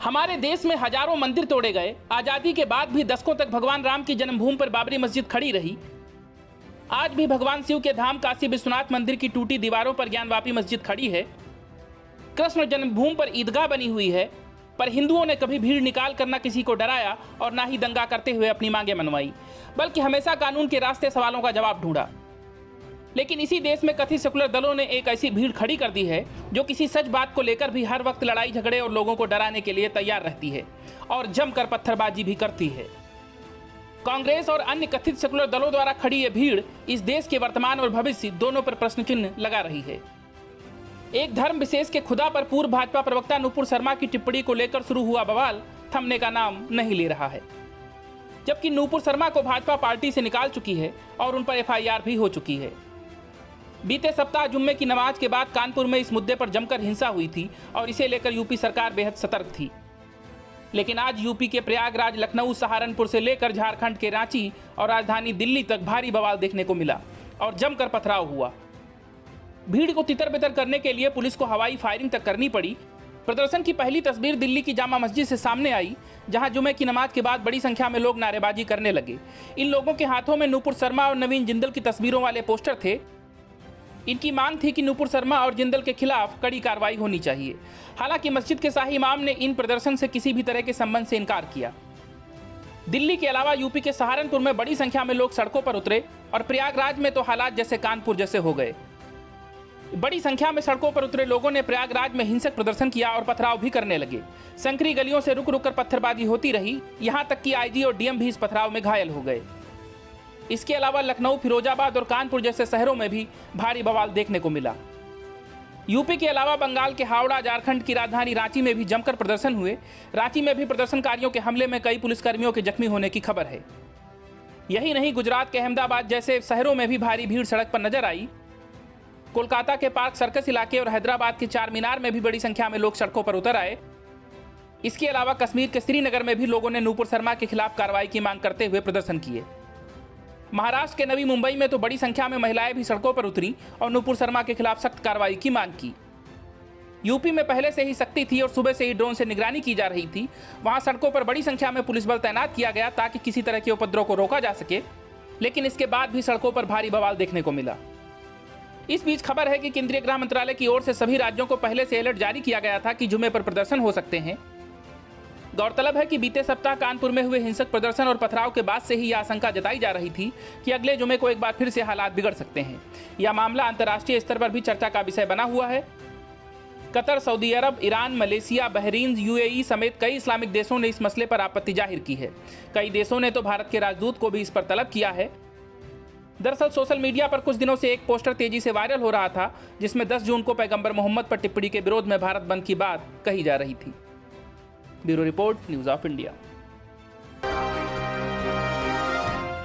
हमारे देश में हजारों मंदिर तोड़े गए, आजादी के बाद भी दशकों तक भगवान राम की जन्मभूमि पर बाबरी मस्जिद खड़ी रही। आज भी भगवान शिव के धाम काशी विश्वनाथ मंदिर की टूटी दीवारों पर ज्ञानवापी मस्जिद खड़ी है। कृष्ण जन्मभूमि पर ईदगाह बनी हुई है, पर हिंदुओं ने कभी भीड़ निकाल कर न किसी को डराया और ना ही दंगा करते हुए अपनी मांगे मनवाई, बल्कि हमेशा कानून के रास्ते सवालों का जवाब ढूंढा। लेकिन इसी देश में कथित सेकुलर दलों ने एक ऐसी भीड़ खड़ी कर दी है जो किसी सच बात को लेकर भी हर वक्त लड़ाई झगड़े और लोगों को डराने के लिए तैयार रहती है और जमकर पत्थरबाजी भी करती है। कांग्रेस और अन्य कथित सेकुलर दलों द्वारा खड़ी यह भीड़ इस देश के वर्तमान और भविष्य दोनों पर प्रश्न चिन्ह लगा रही है। एक धर्म विशेष के खुदा पर पूर्व भाजपा प्रवक्ता नुपुर शर्मा की टिप्पणी को लेकर शुरू हुआ बवाल थमने का नाम नहीं ले रहा है, जबकि नुपुर शर्मा को भाजपा पार्टी से निकाल चुकी है और उन पर FIR भी हो चुकी है। बीते सप्ताह जुम्मे की नमाज के बाद कानपुर में इस मुद्दे पर जमकर हिंसा हुई थी और इसे लेकर यूपी सरकार बेहद सतर्क थी। लेकिन आज यूपी के प्रयागराज, लखनऊ, सहारनपुर से लेकर झारखंड के रांची और राजधानी दिल्ली तक भारी बवाल देखने को मिला और जमकर पथराव हुआ। भीड़ को तितर-बितर करने के लिए पुलिस को हवाई फायरिंग तक करनी पड़ी। प्रदर्शन की पहली तस्वीर दिल्ली की जामा मस्जिद से सामने आई, जहां जुमे की नमाज के बाद बड़ी संख्या में लोग नारेबाजी करने लगे। इन लोगों के हाथों में नुपुर शर्मा और नवीन जिंदल की तस्वीरों वाले पोस्टर थे। इनकी मांग थी कि नुपुर शर्मा और जिंदल के खिलाफ कड़ी कार्रवाई होनी चाहिए। हालांकि मस्जिद के शाही इमाम ने इन प्रदर्शन से किसी भी तरह के संबंध से इनकार किया। दिल्ली के अलावा यूपी के सहारनपुर में बड़ी संख्या में लोग सड़कों पर उतरे और प्रयागराज में तो हालात जैसे कानपुर जैसे हो गए। बड़ी संख्या में सड़कों पर उतरे लोगों ने प्रयागराज में हिंसक प्रदर्शन किया और पथराव भी करने लगे। संकरी गलियों से रुक रुक कर पत्थरबाजी होती रही, यहां तक कि IG और DM भी इस पथराव में घायल हो गए। इसके अलावा लखनऊ, फिरोजाबाद और कानपुर जैसे शहरों में भी भारी बवाल देखने को मिला। यूपी के अलावा बंगाल के हावड़ा, झारखंड की राजधानी रांची में भी जमकर प्रदर्शन हुए। रांची में भी प्रदर्शनकारियों के हमले में कई पुलिसकर्मियों के जख्मी होने की खबर है। यही नहीं, गुजरात के अहमदाबाद जैसे शहरों में भी भारी भीड़ सड़क पर नजर आई। कोलकाता के पार्क सर्कस इलाके और हैदराबाद के चार मीनार में भी बड़ी संख्या में लोग सड़कों पर उतर आए। इसके अलावा कश्मीर के श्रीनगर में भी लोगों ने नुपुर शर्मा के खिलाफ कार्रवाई की मांग करते हुए प्रदर्शन किए। महाराष्ट्र के नवी मुंबई में तो बड़ी संख्या में महिलाएं भी सड़कों पर उतरी और नुपुर शर्मा के खिलाफ सख्त कार्रवाई की मांग की। यूपी में पहले से ही सख्ती थी और सुबह से ही ड्रोन से निगरानी की जा रही थी। वहां सड़कों पर बड़ी संख्या में पुलिस बल तैनात किया गया ताकि किसी तरह के उपद्रव को रोका जा सके, लेकिन इसके बाद भी सड़कों पर भारी बवाल देखने को मिला। इस बीच खबर है कि केंद्रीय गृह मंत्रालय की ओर से सभी राज्यों को पहले से अलर्ट जारी किया गया था कि जुमे पर प्रदर्शन हो सकते हैं। गौरतलब है कि बीते सप्ताह कानपुर में हुए हिंसक प्रदर्शन और पथराव के बाद से ही यह आशंका जताई जा रही थी कि अगले जुमे को एक बार फिर से हालात बिगड़ सकते हैं। यह मामला अंतर्राष्ट्रीय स्तर पर भी चर्चा का विषय बना हुआ है। कतर, सऊदी अरब, ईरान, मलेशिया, बहरीन, UAE समेत कई इस्लामिक देशों ने इस मसले पर आपत्ति जाहिर की है। कई देशों ने तो भारत के राजदूत को भी इस पर तलब किया है। दरअसल सोशल मीडिया पर कुछ दिनों से एक पोस्टर तेजी से वायरल हो रहा था, जिसमें 10 जून को पैगंबर मोहम्मद पर टिप्पणी के विरोध में भारत बंद की बात कही जा रही थी। Bureau report, news of India.